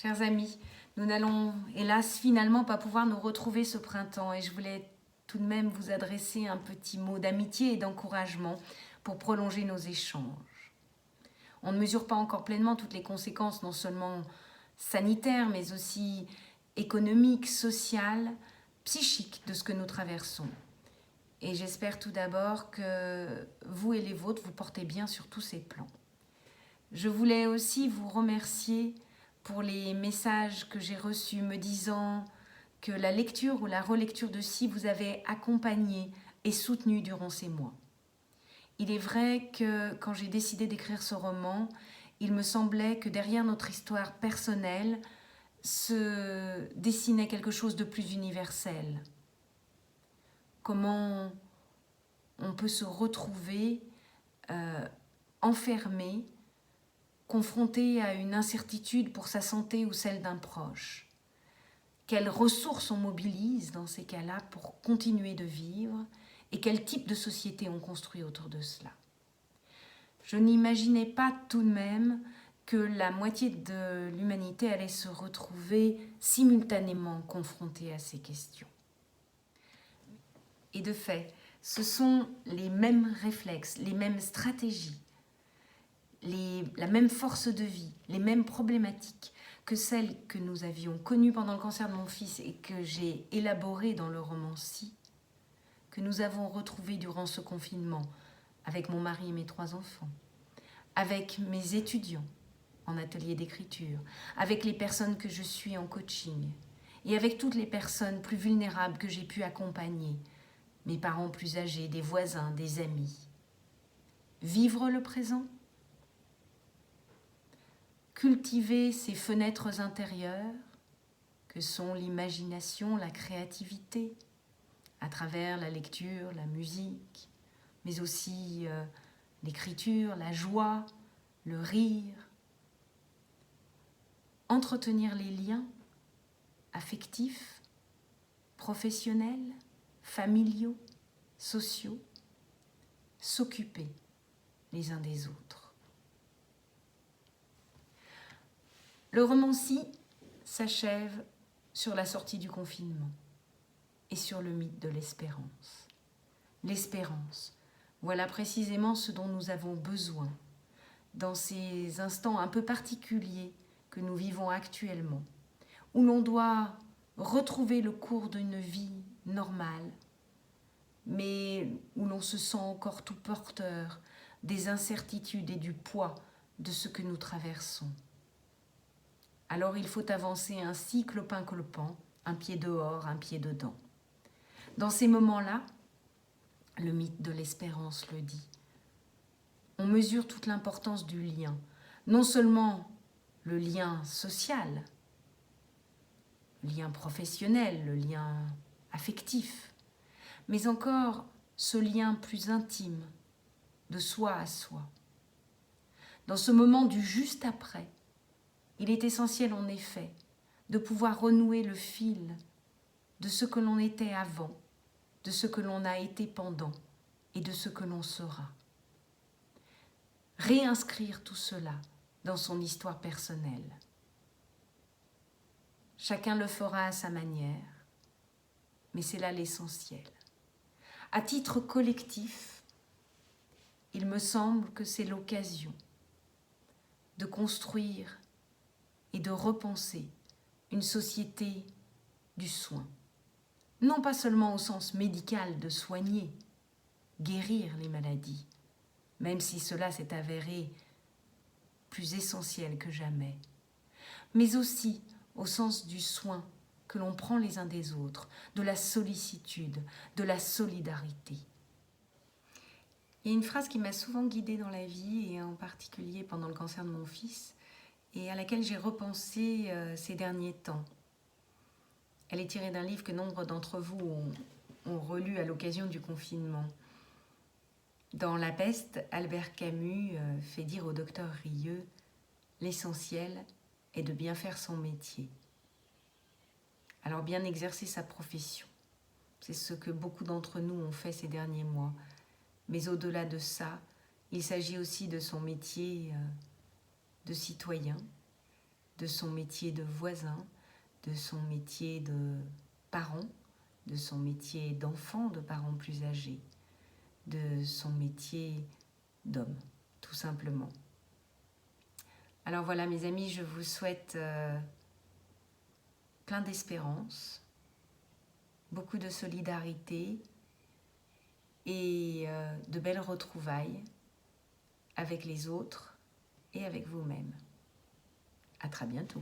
Chers amis, nous n'allons hélas finalement pas pouvoir nous retrouver ce printemps et je voulais tout de même vous adresser un petit mot d'amitié et d'encouragement pour prolonger nos échanges. On ne mesure pas encore pleinement toutes les conséquences non seulement sanitaires mais aussi économiques, sociales, psychiques de ce que nous traversons. Et j'espère tout d'abord que vous et les vôtres vous portez bien sur tous ces plans. Je voulais aussi vous remercier pour les messages que j'ai reçus me disant que la lecture ou la relecture de Si vous avez accompagné et soutenu durant ces mois. Il est vrai que quand j'ai décidé d'écrire ce roman, il me semblait que derrière notre histoire personnelle se dessinait quelque chose de plus universel. Comment on peut se retrouver enfermé, confronté à une incertitude pour sa santé ou celle d'un proche. Quelles ressources on mobilise dans ces cas-là pour continuer de vivre et quel type de société on construit autour de cela. Je n'imaginais pas tout de même que la moitié de l'humanité allait se retrouver simultanément confrontée à ces questions. Et de fait, ce sont les mêmes réflexes, les mêmes stratégies, la même force de vie, les mêmes problématiques que celles que nous avions connues pendant le cancer de mon fils et que j'ai élaborées dans le roman Si, que nous avons retrouvées durant ce confinement avec mon mari et mes 3 enfants, avec mes étudiants en atelier d'écriture, avec les personnes que je suis en coaching et avec toutes les personnes plus vulnérables que j'ai pu accompagner, mes parents plus âgés, des voisins, des amis. Vivre le présent, cultiver ces fenêtres intérieures que sont l'imagination, la créativité, à travers la lecture, la musique, mais aussi l'écriture, la joie, le rire. Entretenir les liens affectifs, professionnels, familiaux, sociaux, s'occuper les uns des autres. Le roman Si s'achève sur la sortie du confinement et sur le mythe de l'espérance. L'espérance, voilà précisément ce dont nous avons besoin dans ces instants un peu particuliers que nous vivons actuellement, où l'on doit retrouver le cours d'une vie normale, mais où l'on se sent encore tout porteur des incertitudes et du poids de ce que nous traversons. Alors il faut avancer ainsi, clopin-clopant, un pied dehors, un pied dedans. Dans ces moments-là, le mythe de l'espérance le dit. On mesure toute l'importance du lien, non seulement le lien social, le lien professionnel, le lien affectif, mais encore ce lien plus intime, de soi à soi. Dans ce moment du juste après, il est essentiel en effet de pouvoir renouer le fil de ce que l'on était avant, de ce que l'on a été pendant et de ce que l'on sera. Réinscrire tout cela dans son histoire personnelle. Chacun le fera à sa manière, mais c'est là l'essentiel. À titre collectif, il me semble que c'est l'occasion de construire et de repenser une société du soin. Non pas seulement au sens médical de soigner, guérir les maladies, même si cela s'est avéré plus essentiel que jamais, mais aussi au sens du soin que l'on prend les uns des autres, de la sollicitude, de la solidarité. Il y a une phrase qui m'a souvent guidée dans la vie, et en particulier pendant le cancer de mon fils, et à laquelle j'ai repensé ces derniers temps. Elle est tirée d'un livre que nombre d'entre vous ont relu à l'occasion du confinement. Dans La peste, Albert Camus fait dire au docteur Rieux « L'essentiel est de bien faire son métier ». Alors bien exercer sa profession, c'est ce que beaucoup d'entre nous ont fait ces derniers mois. Mais au-delà de ça, il s'agit aussi de son métier de citoyen, de son métier de voisin, de son métier de parent, de son métier d'enfant de parents plus âgés, de son métier d'homme, tout simplement. Alors voilà mes amis, je vous souhaite plein d'espérance, beaucoup de solidarité et de belles retrouvailles avec les autres et avec vous-même. À très bientôt.